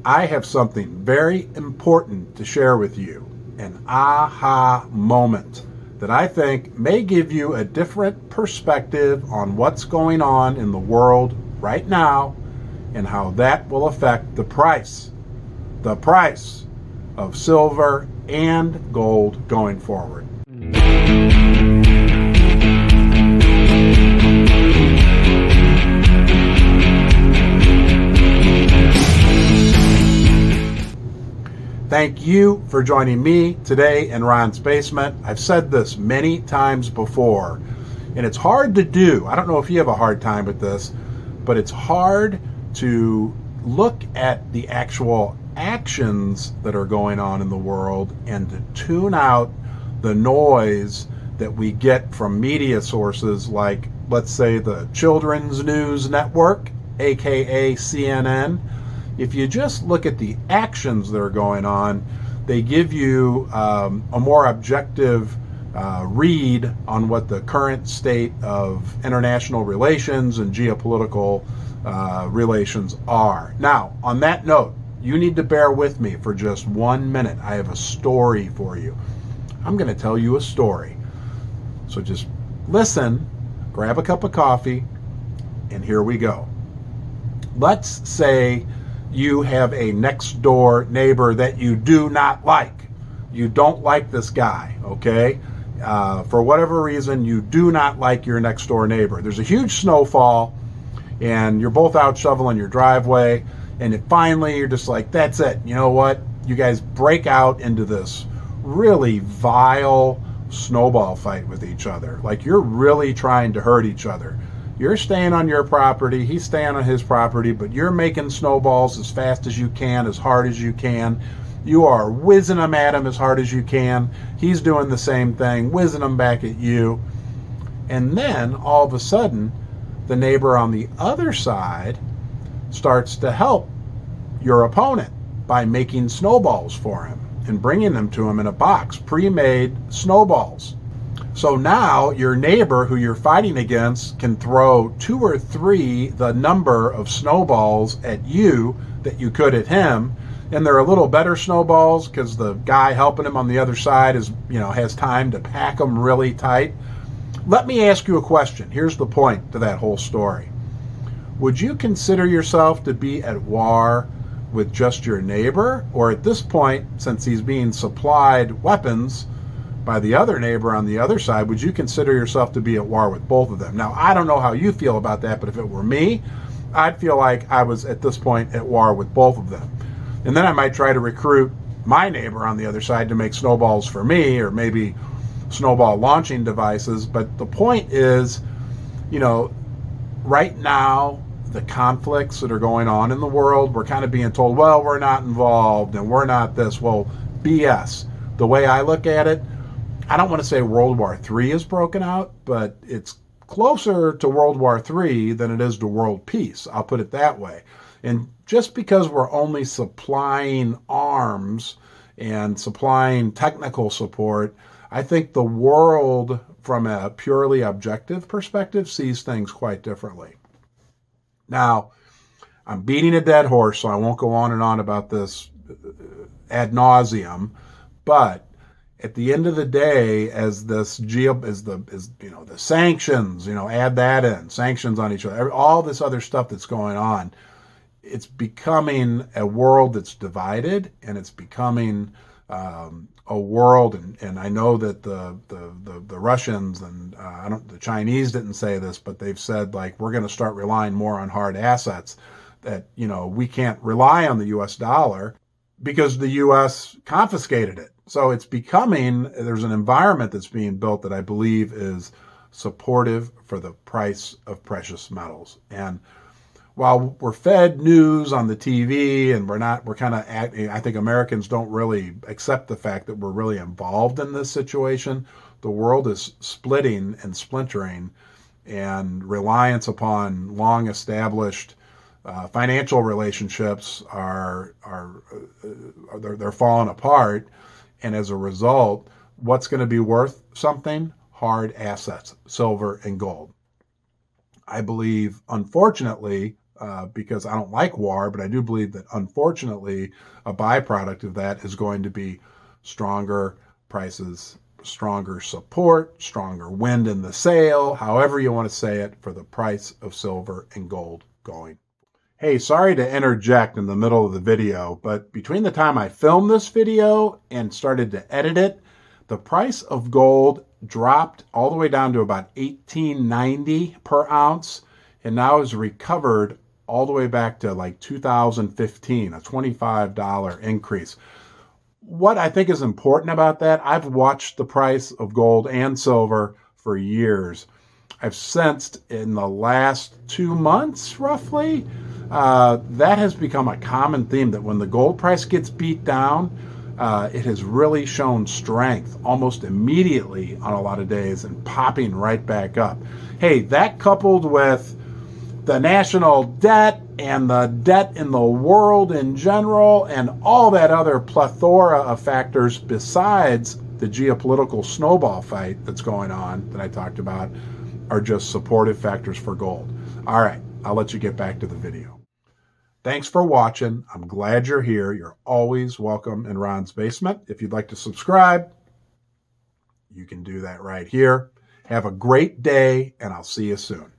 I have something very important to share with you, an aha moment that I think may give you a different perspective on what's going on in the world right now and how that will affect the price of silver and gold going forward. Thank you for joining me today in Ron's Basement. I've said this many times before, and it's hard to do. I don't know if you have a hard time with this, but it's hard to look at the actual actions that are going on in the world and to tune out the noise that we get from media sources like, let's say, the Children's News Network, aka CNN. If you just look at the actions that are going on, they give you a more objective read on what the current state of international relations and geopolitical relations are. Now, on that note, you need to bear with me for just 1 minute. I have a story for you. I'm going to tell you a story. So just listen, grab a cup of coffee, and here we go. Let's say you have a next door neighbor that you do not like. You don't like this guy, okay? For whatever reason, you do not like your next door neighbor. There's a huge snowfall, and you're both out shoveling your driveway, and finally you're just like, that's it. You know what? You guys break out into this really vile snowball fight with each other. Like, you're really trying to hurt each other. You're staying on your property, he's staying on his property, but you're making snowballs as fast as you can, as hard as you can. You are whizzing them at him as hard as you can. He's doing the same thing, whizzing them back at you. And then, all of a sudden, the neighbor on the other side starts to help your opponent by making snowballs for him and bringing them to him in a box, pre-made snowballs. So now your neighbor who you're fighting against can throw 2 or 3 the number of snowballs at you that you could at him, and they're a little better snowballs because the guy helping him on the other side has time to pack them really tight. Let me ask you a question. Here's the point to that whole story. Would you consider yourself to be at war with just your neighbor, or at this point, since he's being supplied weapons by the other neighbor on the other side, would you consider yourself to be at war with both of them? Now, I don't know how you feel about that, but if it were me, I'd feel like I was at this point at war with both of them. And then I might try to recruit my neighbor on the other side to make snowballs for me, or maybe snowball launching devices. But the point is, right now, the conflicts that are going on in the world, we're kind of being told, well, we're not involved and we're not this. Well, BS. The way I look at it, I don't want to say World War III is broken out, but it's closer to World War III than it is to world peace. I'll put it that way. And just because we're only supplying arms and supplying technical support, I think the world, from a purely objective perspective, sees things quite differently. Now, I'm beating a dead horse, so I won't go on and on about this ad nauseum, but at the end of the day, as the sanctions, add that in, sanctions on each other, all this other stuff that's going on, it's becoming a world that's divided, and it's becoming a world, and I know that the Russians and the Chinese didn't say this, but they've said, like, we're going to start relying more on hard assets, that we can't rely on the U.S. dollar because the U.S. confiscated it. So it's there's an environment that's being built that I believe is supportive for the price of precious metals. And while we're fed news on the TV and I think Americans don't really accept the fact that we're really involved in this situation, the world is splitting and splintering, and reliance upon long established financial relationships they're falling apart. And as a result, what's going to be worth something? Hard assets, silver and gold. I believe, unfortunately, because I don't like war, but I do believe that, unfortunately, a byproduct of that is going to be stronger prices, stronger support, stronger wind in the sail, however you want to say it, for the price of silver and gold going. Hey, sorry to interject in the middle of the video, but between the time I filmed this video and started to edit it, the price of gold dropped all the way down to about $18.90 per ounce, and now has recovered all the way back to like 2015, a $25 increase. What I think is important about that, I've watched the price of gold and silver for years. I've sensed in the last 2 months, roughly, that has become a common theme, that when the gold price gets beat down, it has really shown strength almost immediately on a lot of days and popping right back up. Hey, that coupled with the national debt and the debt in the world in general and all that other plethora of factors besides the geopolitical snowball fight that's going on that I talked about are just supportive factors for gold. All right, I'll let you get back to the video. Thanks for watching. I'm glad you're here. You're always welcome in Ron's Basement. If you'd like to subscribe, you can do that right here. Have a great day, and I'll see you soon.